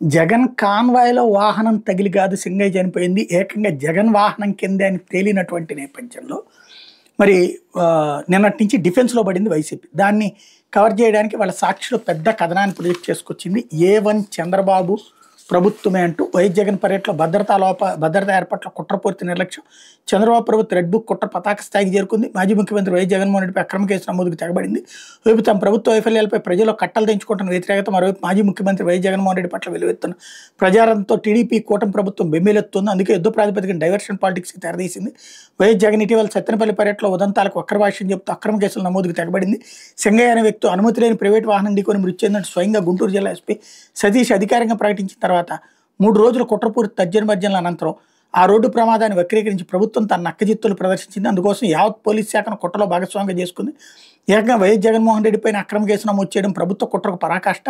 జగన్ కాన్వాయ్‌లో వాహనం తగిలి కాదు సింగయ్య చనిపోయింది. ఏకంగా జగన్ వాహనం కిందే అని తేలినటువంటి నేపథ్యంలో మరి నిన్నటి నుంచి డిఫెన్స్‌లో పడింది వైసీపీ. దాన్ని కవర్ చేయడానికి వాళ్ళ సాక్షిలో పెద్ద కథనాన్ని ప్రొజెక్ట్ చేసుకొచ్చింది. ఏ1 చంద్రబాబు ప్రభుత్వమే అంటూ వైఎస్ జగన్ పర్యటనలో భద్రతా ఏర్పాట్ల కుట్రపూర్తి నిర్లక్ష్యం. చంద్రబాబు ప్రభుత్వ రెడ్ బుక్ కుట్ర పతాక స్థాయికి చేరుకుంది. మాజీ ముఖ్యమంత్రి వైఎస్ జగన్మోహన్ రెడ్డిపై అక్రమ కేసు నమోదుకు తెగబడింది. వైపు తమ ప్రభుత్వ వైఫల్యాలపై ప్రజల్లో కట్టలు తెంచుకుంటున్న వ్యతిరేకత, మరోవైపు మాజీ ముఖ్యమంత్రి వైఎస్ జగన్మోహన్ రెడ్డి పట్ల వెలువెత్తున్న ప్రజారంతో టీడీపీ కూటమి ప్రభుత్వం బెంబేలెత్తుంది. అందుకే యుద్ధ ప్రాతిపదికన డైవర్షన్ పాలిటిక్స్కి తెరదీసింది. వైఎస్ జగన్ ఇటీవల సత్తెనపల్లి పర్యటనలో ఉదంతాలకు వక్ర భాష్యం చెబుతూ అక్రమ కేసుల నమోదుకు తెగబడింది. సింగయ్య అనే వ్యక్తి అనుమతి లేని ప్రైవేట్ వాహనం ఢీకొని మృతి చెందినట్టు స్వయంగా గుంటూరు జిల్లా ఎస్పీ సతీష్ అధికారికంగా ప్రకటించిన తర్వాత 3 రోజుల కుట్రపూర్తి తర్జనభర్జనల అనంతరం ఆ రోడ్డు ప్రమాదాన్ని వక్రీకరించి ప్రభుత్వం తన నక్కజిత్తులు ప్రదర్శించింది. అందుకోసం యావత్ పోలీస్ శాఖను కుట్రలో భాగస్వామ్యం చేసుకుంది. ఏకంగా వైఎస్ జగన్మోహన్ రెడ్డి పైన అక్రమ కేసు నమోదు చేయడం ప్రభుత్వ కుట్రకు పరాకాష్ట.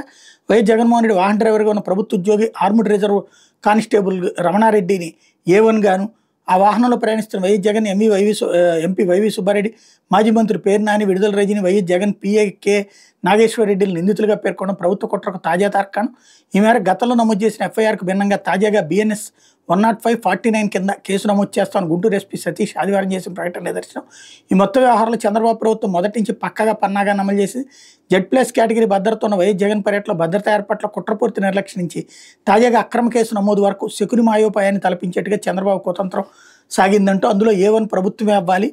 వైఎస్ జగన్మోహన్ రెడ్డి వాహన డ్రైవర్గా ఉన్న ప్రభుత్వ ఉద్యోగి ఆర్ముడ్ రిజర్వ్ కానిస్టేబుల్ రమణారెడ్డిని ఏ1 గాను, ఆ వాహనంలో ప్రయాణిస్తున్న YS Jagan MP YV Subbareddy, మాజీ మంత్రి పేరు Nani, Vidadala Rajini, YS Jagan PA K Nageswara రెడ్డిని నిందితులుగా పేర్కొనడం ప్రభుత్వ కుట్రకు తాజా తార్కాణం. ఈ మేరకు గతంలో నమోదు చేసిన ఎఫ్ఐఆర్కు భిన్నంగా తాజాగా బిఎన్ఎస్ 105/49 కింద కేసు నమోదు చేస్తామని గుంటూరు ఎస్పీ సతీష్ ఆదివారం చేసిన ప్రకటన నిదర్శనం. ఈ మొత్తం వ్యవహారంలో చంద్రబాబు ప్రభుత్వం మొదటి నుంచి పక్కగా పన్నాగా అమలు చేసి Z+ కేటగిరీ భద్రత ఉన్న వైఎస్ జగన్ పర్యటనలో భద్రతా ఏర్పాట్ల కుట్రపూర్తి నిర్లక్ష్యం నుంచి తాజాగా అక్రమ కేసు నమోదు వరకు శకుని మాయోపాయాన్ని తలపించేట్టుగా చంద్రబాబు కుతంత్రం సాగిందంటూ అందులో ఏ1 ప్రభుత్వమే అవ్వాలి,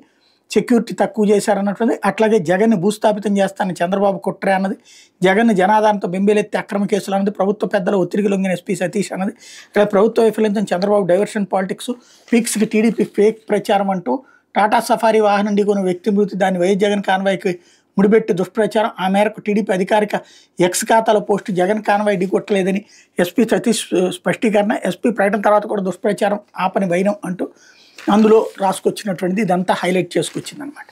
సెక్యూరిటీ తక్కువ చేశారన్నట్టుంది. అట్లాగే జగన్ని భూస్థాపితం చేస్తానని చంద్రబాబు కుట్రే అన్నది, జగన్ జనాధారంతో బెంబేలెత్తి అక్రమ కేసులు అన్నది, ప్రభుత్వ పెద్దల ఒత్తిడికి లొంగిన ఎస్పీ సతీష్ అన్నది, ఇక్కడ ప్రభుత్వ వైఫల్యంతో చంద్రబాబు డైవర్షన్ పాలిటిక్స్, పీక్స్కి టీడీపీ ఫేక్ ప్రచారం అంటూ టాటా సఫారీ వాహనం ఢీకొని వ్యక్తి మృతి, దాన్ని వైఎస్ జగన్ కాన్వాయ్కి ముడిపెట్టి దుష్ప్రచారం. ఆ మేరకు టీడీపీ అధికారిక ఎక్స్ ఖాతాలో పోస్టు జగన్ కాన్వాయ్ ఢీకొట్టలేదని ఎస్పీ సతీష్ స్పష్టీకరణ. ఎస్పీ ప్రకటన తర్వాత కూడా దుష్ప్రచారం ఆపని వైనం అంటూ అందులో రాసుకొచ్చినటువంటిది ఇదంతా హైలైట్ చేసుకొచ్చింది అనమాట.